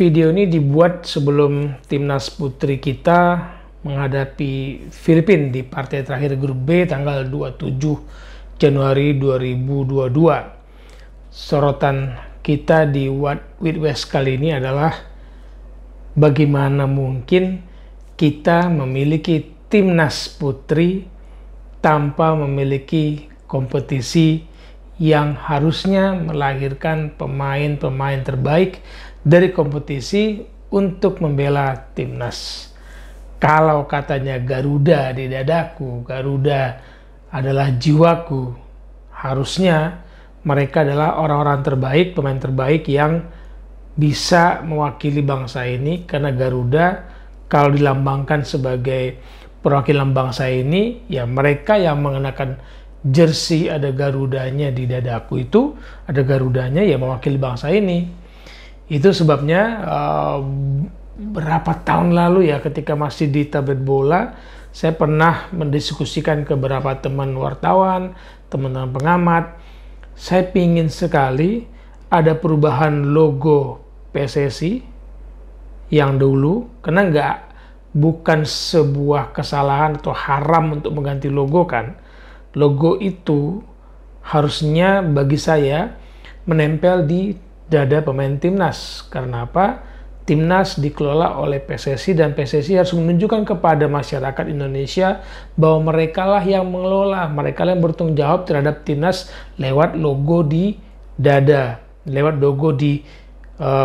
Video ini dibuat sebelum timnas putri kita menghadapi Filipina di partai terakhir grup B tanggal 27 Januari 2022. Sorotan kita di What with West kali ini adalah bagaimana mungkin kita memiliki timnas putri tanpa memiliki kompetisi yang harusnya melahirkan pemain-pemain terbaik dari kompetisi untuk membela timnas. Kalau katanya Garuda di dadaku, Garuda adalah jiwaku, harusnya mereka adalah orang-orang terbaik, pemain terbaik yang bisa mewakili bangsa ini, karena Garuda kalau dilambangkan sebagai perwakilan bangsa ini, ya mereka yang mengenakan jersey ada Garudanya di dadaku itu, ada Garudanya ya mewakili bangsa ini. Itu sebabnya berapa tahun lalu ya, ketika masih di tablet bola, saya pernah mendiskusikan ke beberapa teman wartawan, teman-teman pengamat, saya pingin sekali ada perubahan logo PSSI yang dulu, karena bukan sebuah kesalahan atau haram untuk mengganti logo kan. Logo itu harusnya bagi saya menempel di dada pemain timnas. Karena apa? Timnas dikelola oleh PSSI dan PSSI harus menunjukkan kepada masyarakat Indonesia bahwa mereka lah yang mengelola, mereka lah yang bertanggung jawab terhadap timnas lewat logo di dada, lewat logo di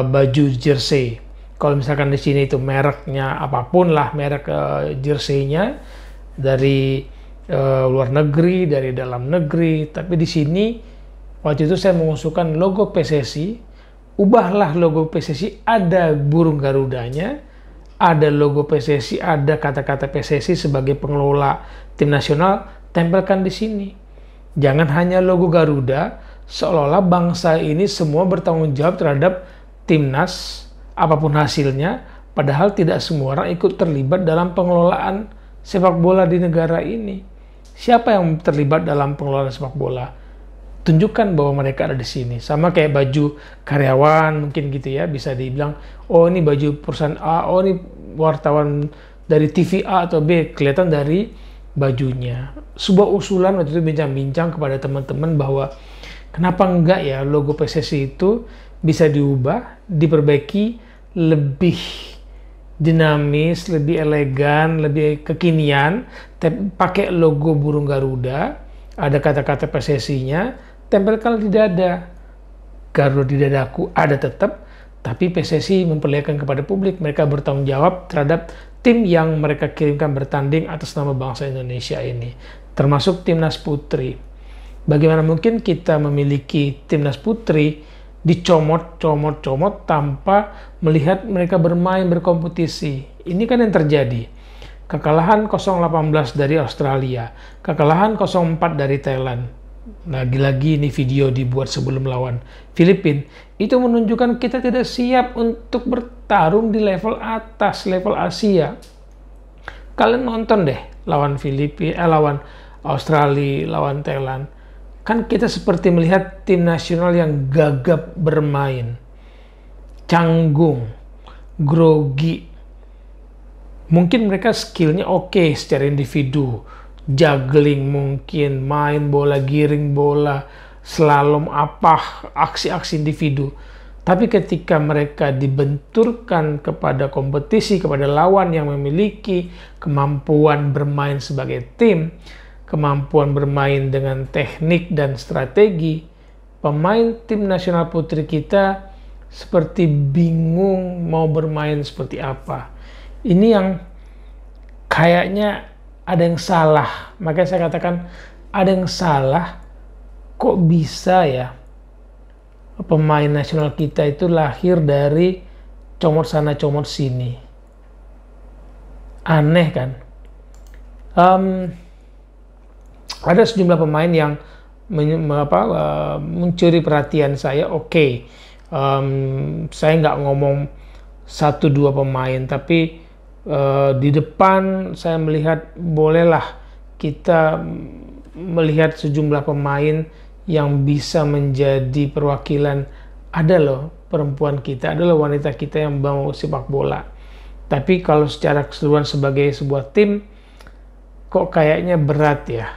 baju jersey. Kalau misalkan di sini itu mereknya apapun lah, merek jersey-nya dari luar negeri, dari dalam negeri, tapi di sini waktu itu saya mengusulkan logo PSSI, ubahlah logo PSSI, ada burung Garudanya, ada logo PSSI, ada kata-kata PSSI sebagai pengelola tim nasional, tempelkan di sini. Jangan hanya logo Garuda, seolah-olah bangsa ini semua bertanggung jawab terhadap timnas, apapun hasilnya, padahal tidak semua orang ikut terlibat dalam pengelolaan sepak bola di negara ini. Siapa yang terlibat dalam pengelolaan sepak bola? Tunjukkan bahwa mereka ada di sini. Sama kayak baju karyawan mungkin gitu ya, bisa dibilang, oh ini baju perusahaan A, oh ini wartawan dari TV A atau B, kelihatan dari bajunya. Sebuah usulan waktu itu bincang-bincang kepada teman-teman bahwa kenapa enggak ya logo PSSI itu bisa diubah, diperbaiki, lebih dinamis, lebih elegan, lebih kekinian, pakai logo burung Garuda, ada kata-kata PSSI-nya, tempelkan di dada. Garuda di dadaku ada tetap, tapi PSSI memperlihatkan kepada publik mereka bertanggung jawab terhadap tim yang mereka kirimkan bertanding atas nama bangsa Indonesia ini, termasuk timnas putri. Bagaimana mungkin kita memiliki timnas putri dicomot tanpa melihat mereka bermain, berkompetisi. Ini kan yang terjadi. Kekalahan 0-18 dari Australia, kekalahan 0-4 dari Thailand. Lagi-lagi ini video dibuat sebelum lawan Filipina. Itu menunjukkan kita tidak siap untuk bertarung di level atas, level Asia. Kalian nonton deh lawan Filipina, lawan Australia, lawan Thailand. Kan kita seperti melihat tim nasional yang gagap bermain, canggung, grogi. Mungkin mereka skillnya oke secara individu, juggling mungkin, main bola, giring bola, slalom apa, aksi-aksi individu. Tapi ketika mereka dibenturkan kepada kompetisi, kepada lawan yang memiliki kemampuan bermain sebagai tim, kemampuan bermain dengan teknik dan strategi, pemain tim nasional putri kita seperti bingung mau bermain seperti apa. Ini yang kayaknya ada yang salah. Makanya saya katakan ada yang salah. Kok bisa ya pemain nasional kita itu lahir dari comot sana comot sini? Aneh kan? Ada sejumlah pemain yang mencuri perhatian saya. Oke. Saya nggak ngomong 1-2 pemain, tapi di depan saya melihat bolehlah kita melihat sejumlah pemain yang bisa menjadi perwakilan. Ada loh perempuan kita adalah wanita kita yang mau sepak bola. Tapi kalau secara keseluruhan sebagai sebuah tim, kok kayaknya berat ya.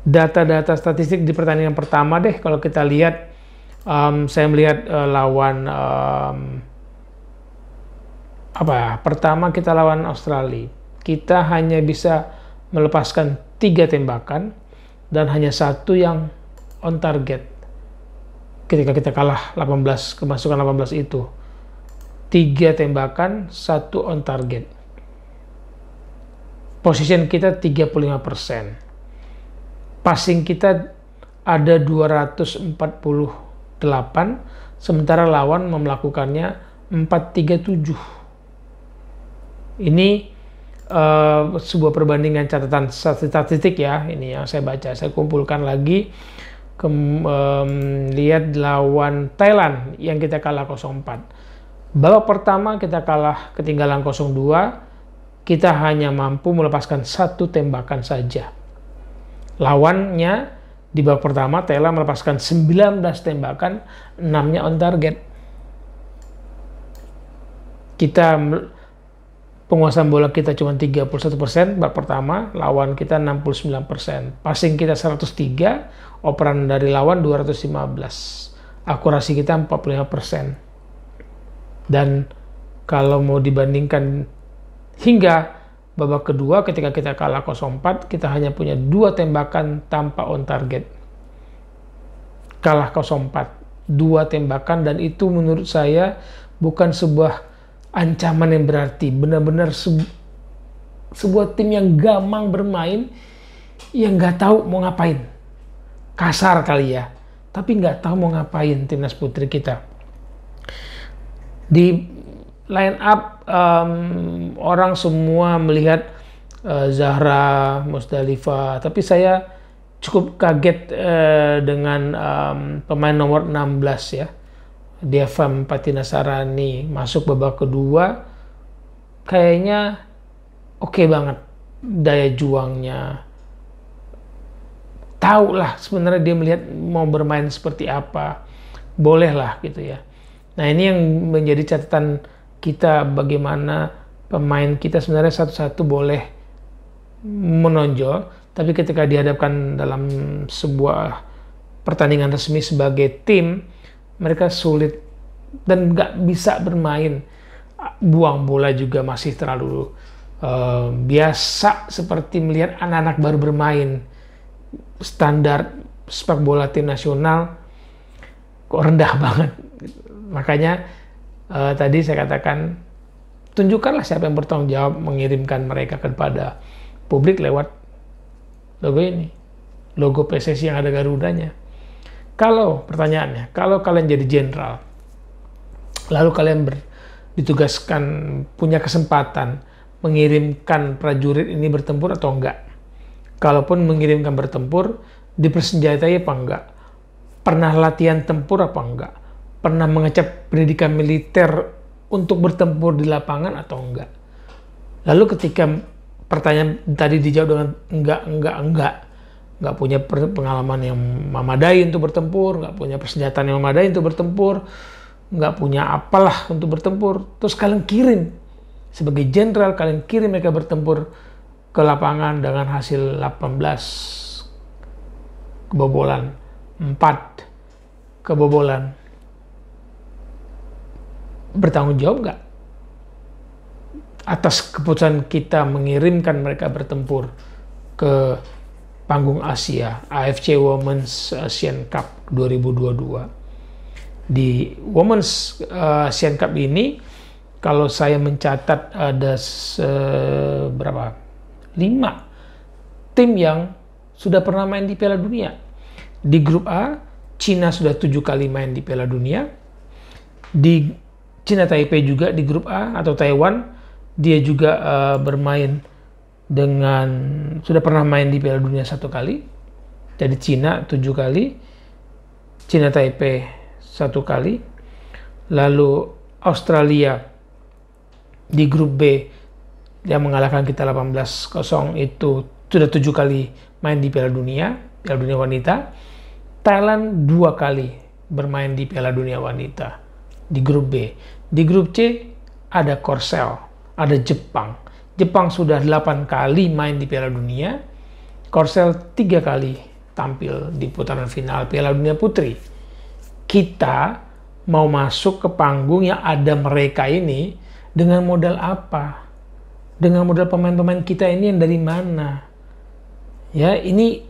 Data-data statistik di pertandingan pertama deh, kalau kita lihat, saya melihat lawan pertama kita lawan Australia. Kita hanya bisa melepaskan 3 tembakan dan hanya 1 yang on target. Ketika kita kalah 18, kemasukan 18 itu. 3 tembakan, 1 on target. Position kita 35%. Passing kita ada 248, sementara lawan melakukannya 437. Ini sebuah perbandingan catatan statistik ya, ini yang saya baca. Saya kumpulkan lagi, lihat lawan Thailand yang kita kalah 0-4. Babak pertama kita kalah ketinggalan 0-2, kita hanya mampu melepaskan 1 tembakan saja. Lawannya di babak pertama Thailand melepaskan 19 tembakan, 6-nya on target. Penguasaan bola kita cuma 31% babak pertama, lawan kita 69%. Passing kita 103, operan dari lawan 215. Akurasi kita 45%. Dan kalau mau dibandingkan hingga babak kedua ketika kita kalah 0-4, kita hanya punya 2 tembakan tanpa on target. Kalah 0-4, 2 tembakan, dan itu menurut saya bukan sebuah ancaman yang berarti. Benar-benar sebuah tim yang gamang bermain, yang nggak tahu mau ngapain. Kasar kali ya, tapi nggak tahu mau ngapain timnas putri kita. Di line up orang semua melihat Zahra, Musdalifah, tapi saya cukup kaget dengan pemain nomor 16 ya, Deva Patinasarani masuk babak kedua, kayaknya oke banget daya juangnya. Tahu lah sebenarnya dia melihat mau bermain seperti apa, boleh lah gitu ya. Nah ini yang menjadi catatan kita, bagaimana pemain kita sebenarnya satu-satu boleh menonjol, tapi ketika dihadapkan dalam sebuah pertandingan resmi sebagai tim, mereka sulit dan nggak bisa bermain. Buang bola juga masih terlalu biasa, seperti melihat anak-anak baru bermain. Standar sepak bola tim nasional kok rendah banget. Makanya tadi saya katakan, tunjukkanlah siapa yang bertanggung jawab mengirimkan mereka kepada publik lewat logo ini, logo PSSI yang ada Garudanya. Kalau pertanyaannya, kalau kalian jadi jenderal, lalu kalian ditugaskan, punya kesempatan mengirimkan prajurit ini bertempur atau enggak? Kalaupun mengirimkan bertempur, dipersenjatai apa enggak? Pernah latihan tempur apa enggak? Pernah mengecap pendidikan militer untuk bertempur di lapangan atau enggak? Lalu ketika pertanyaan tadi dijawab dengan enggak punya pengalaman yang memadai untuk bertempur, nggak punya persenjataan yang memadai untuk bertempur, nggak punya apalah untuk bertempur, terus kalian kirim sebagai jenderal, kalian kirim mereka bertempur ke lapangan dengan hasil 18 kebobolan, 4 kebobolan, bertanggung jawab nggak atas keputusan kita mengirimkan mereka bertempur ke panggung Asia, AFC Women's Asian Cup 2022. Di Women's Asian Cup ini, kalau saya mencatat ada 5 tim yang sudah pernah main di Piala Dunia. Di grup A, Cina sudah 7 kali main di Piala Dunia. Di Cina Taipei juga di grup A, atau Taiwan, dia juga bermain dengan, sudah pernah main di Piala Dunia 1 kali. Jadi Cina 7 kali, Cina Taipei 1 kali. Lalu Australia di grup B yang mengalahkan kita 18-0 itu sudah 7 kali main di Piala Dunia wanita. Thailand 2 kali bermain di Piala Dunia Wanita di grup B. Di grup C ada Korsel, ada Jepang. Jepang sudah 8 kali main di Piala Dunia, Korsel 3 kali tampil di putaran final Piala Dunia Putri. Kita mau masuk ke panggung yang ada mereka ini dengan modal apa? Dengan modal pemain-pemain kita ini yang dari mana? Ya, ini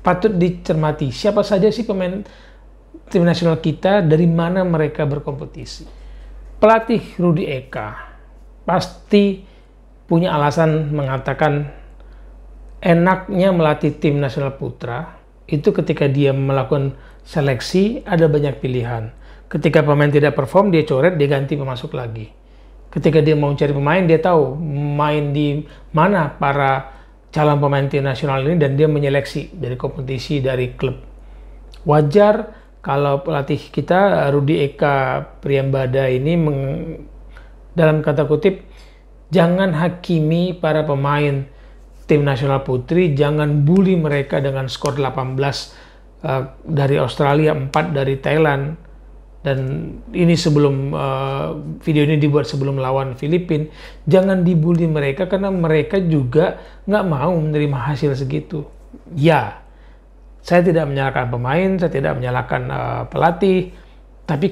patut dicermati. Siapa saja sih pemain tim nasional kita, dari mana mereka berkompetisi? Pelatih Rudi Eka pasti punya alasan mengatakan enaknya melatih tim nasional putra itu ketika dia melakukan seleksi ada banyak pilihan. Ketika pemain tidak perform, dia coret, dia ganti pemasuk lagi. Ketika dia mau cari pemain, dia tahu main di mana para calon pemain tim nasional ini dan dia menyeleksi dari kompetisi, dari klub. Wajar kalau pelatih kita Rudi Eka Priambada ini dalam kata kutip jangan hakimi para pemain tim nasional putri, jangan bully mereka dengan skor 18 dari Australia, 4 dari Thailand. Dan ini sebelum video ini dibuat sebelum lawan Filipina. Jangan dibully mereka karena mereka juga nggak mau menerima hasil segitu. Ya, saya tidak menyalahkan pemain, saya tidak menyalahkan pelatih. Tapi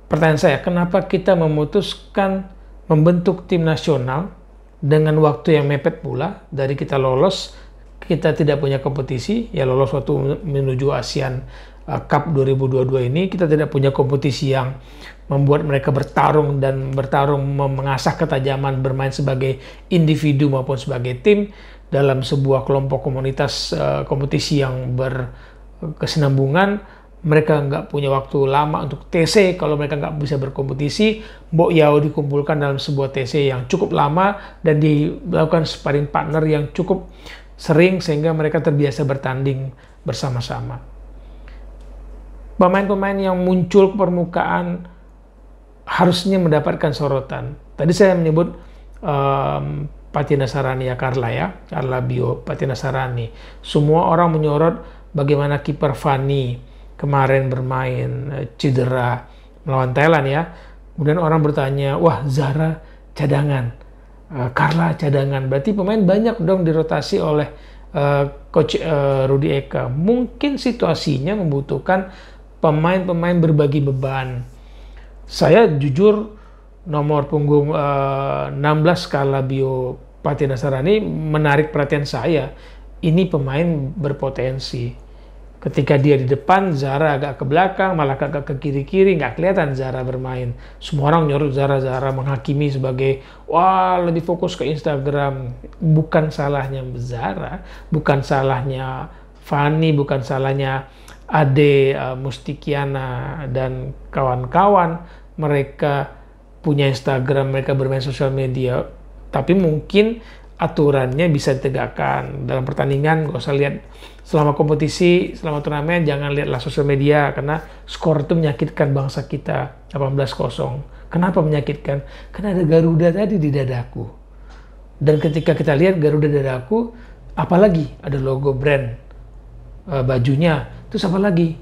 pertanyaan saya, kenapa kita memutuskan membentuk tim nasional dengan waktu yang mepet pula dari kita lolos, kita tidak punya kompetisi, ya lolos waktu menuju ASEAN Cup 2022 ini, kita tidak punya kompetisi yang membuat mereka bertarung mengasah ketajaman bermain sebagai individu maupun sebagai tim dalam sebuah kelompok komunitas kompetisi yang berkesinambungan. Mereka nggak punya waktu lama untuk TC. Kalau mereka nggak bisa berkompetisi, Mbok Yao dikumpulkan dalam sebuah TC yang cukup lama dan dilakukan sparring partner yang cukup sering sehingga mereka terbiasa bertanding bersama-sama. Pemain-pemain yang muncul ke permukaan harusnya mendapatkan sorotan. Tadi saya menyebut Patina Sarani Carla Bio Patina Sarani. Semua orang menyorot bagaimana kiper Fani kemarin bermain cedera melawan Thailand ya. Kemudian orang bertanya, wah Zara cadangan, Carla cadangan. Berarti pemain banyak dong dirotasi oleh Coach Rudi Eka. Mungkin situasinya membutuhkan pemain-pemain berbagi beban. Saya jujur nomor punggung 16 Carla Bio Patina Sarani menarik perhatian saya. Ini pemain berpotensi. Ketika dia di depan, Zara agak ke belakang, malah agak ke kiri-kiri, nggak kelihatan Zara bermain. Semua orang nyorot Zara menghakimi sebagai, wah lebih fokus ke Instagram. Bukan salahnya Zara, bukan salahnya Fani, bukan salahnya Ade Mustikiana dan kawan-kawan. Mereka punya Instagram, mereka bermain sosial media. Tapi mungkin aturannya bisa ditegakkan dalam pertandingan. Gak usah lihat selama kompetisi, selama turnamen, jangan lihatlah sosial media karena skor itu menyakitkan bangsa kita 18-0. Kenapa menyakitkan? Karena ada Garuda tadi di dadaku. Dan ketika kita lihat Garuda dadaku, apalagi ada logo brand bajunya, terus apa lagi?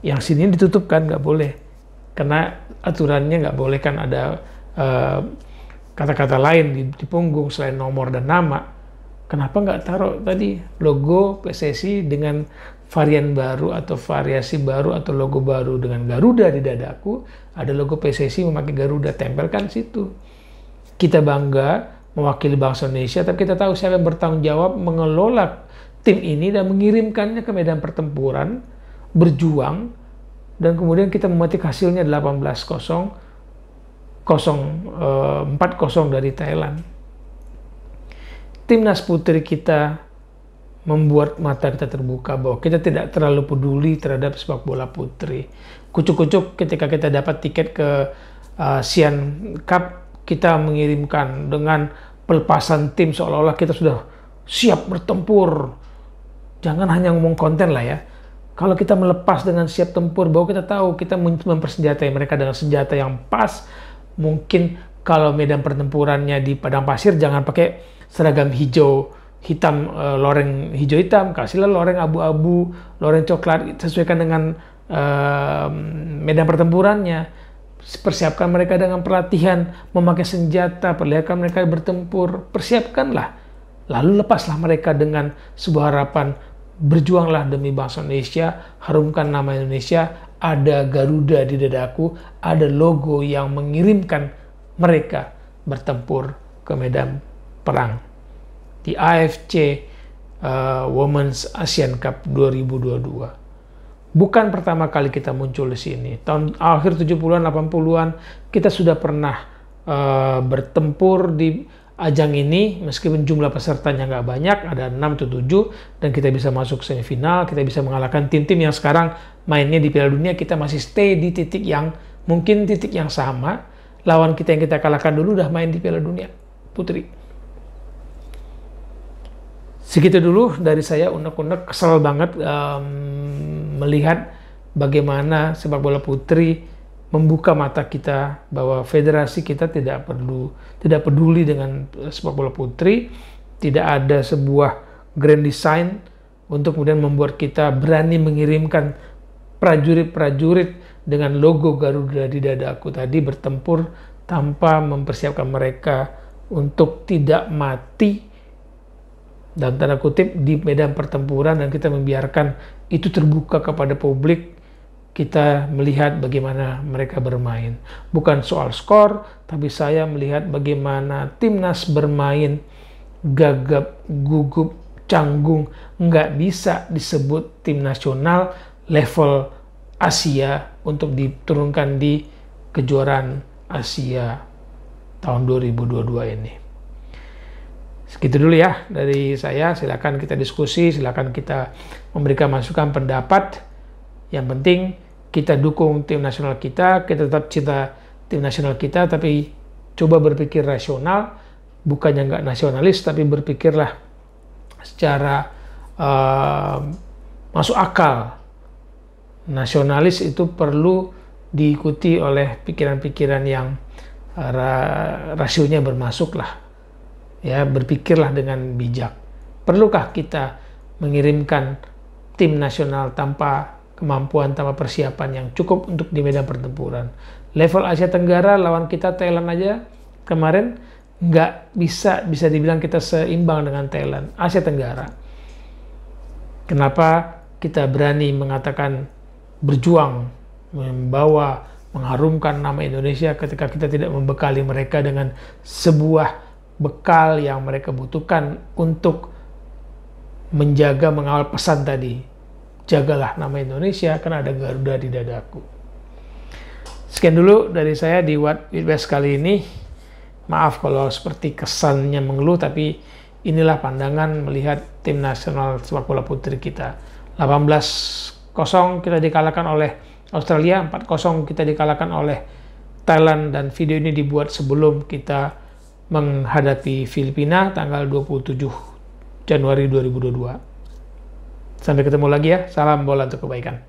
Yang sini ditutup kan nggak boleh karena aturannya nggak boleh kan ada kata-kata lain di punggung selain nomor dan nama. Kenapa nggak taruh tadi logo PSSI dengan varian baru atau variasi baru atau logo baru dengan Garuda di dadaku, ada logo PSSI memakai Garuda, tempelkan situ. Kita bangga mewakili bangsa Indonesia, tapi kita tahu siapa yang bertanggung jawab mengelola tim ini dan mengirimkannya ke medan pertempuran, berjuang, dan kemudian kita memetik hasilnya 18-0, 4-0 dari Thailand. Timnas putri kita membuat mata kita terbuka bahwa kita tidak terlalu peduli terhadap sepak bola putri. Kucuk-kucuk ketika kita dapat tiket ke ASEAN Cup, kita mengirimkan dengan pelepasan tim seolah-olah kita sudah siap bertempur. Jangan hanya ngomong konten lah ya. Kalau kita melepas dengan siap tempur, bahwa kita tahu kita mempersenjatai mereka dengan senjata yang pas. Mungkin kalau medan pertempurannya di padang pasir, jangan pakai seragam hijau hitam, loreng hijau hitam, kasihlah loreng abu-abu, loreng coklat, sesuaikan dengan medan pertempurannya, persiapkan mereka dengan pelatihan, memakai senjata, perlihatkan mereka bertempur, persiapkanlah. Lalu lepaslah mereka dengan sebuah harapan, berjuanglah demi bangsa Indonesia, harumkan nama Indonesia, ada Garuda di dadaku, ada logo yang mengirimkan mereka bertempur ke medan perang di AFC Women's Asian Cup 2022. Bukan pertama kali kita muncul di sini. Tahun akhir 70-an, 80-an kita sudah pernah bertempur di ajang ini, meskipun jumlah pesertanya nggak banyak, ada 6 atau 7, dan kita bisa masuk semifinal, kita bisa mengalahkan tim-tim yang sekarang mainnya di Piala Dunia. Kita masih stay di titik yang mungkin titik yang sama. Lawan kita yang kita kalahkan dulu udah main di Piala Dunia Putri. Segitu dulu dari saya, unek-unek kesel banget melihat bagaimana sepak bola putri membuka mata kita bahwa federasi kita tidak peduli dengan sepak bola putri, tidak ada sebuah grand design untuk kemudian membuat kita berani mengirimkan prajurit-prajurit dengan logo Garuda di dadaku tadi bertempur tanpa mempersiapkan mereka untuk tidak mati dalam tanda kutip di medan pertempuran, dan kita membiarkan itu terbuka kepada publik. Kita melihat bagaimana mereka bermain. Bukan soal skor, tapi saya melihat bagaimana timnas bermain gagap, gugup, canggung. Nggak bisa disebut tim nasional level Asia untuk diturunkan di kejuaraan Asia tahun 2022 ini. Segitu dulu ya dari saya. Silakan kita diskusi, silakan kita memberikan masukan pendapat. Yang penting kita dukung tim nasional kita tetap cinta tim nasional kita, tapi coba berpikir rasional, bukannya nggak nasionalis, tapi berpikirlah secara masuk akal. Nasionalis itu perlu diikuti oleh pikiran-pikiran yang rasionya bermasuk lah. Ya, berpikirlah dengan bijak. Perlukah kita mengirimkan tim nasional tanpa kemampuan, tanpa persiapan yang cukup untuk di medan pertempuran? Level Asia Tenggara lawan kita Thailand aja kemarin nggak bisa dibilang kita seimbang dengan Thailand. Asia Tenggara. Kenapa kita berani mengatakan berjuang, mengharumkan nama Indonesia ketika kita tidak membekali mereka dengan sebuah bekal yang mereka butuhkan untuk menjaga, mengawal pesan tadi. Jagalah nama Indonesia karena ada Garuda di dadaku. Sekian dulu dari saya di What With West kali ini. Maaf kalau seperti kesannya mengeluh, tapi inilah pandangan melihat tim nasional sepak bola putri kita. 18-0 kita dikalahkan oleh Australia, 4-0 kita dikalahkan oleh Thailand, dan video ini dibuat sebelum kita menghadapi Filipina tanggal 27 Januari 2022. Sampai ketemu lagi ya. Salam bola untuk kebaikan.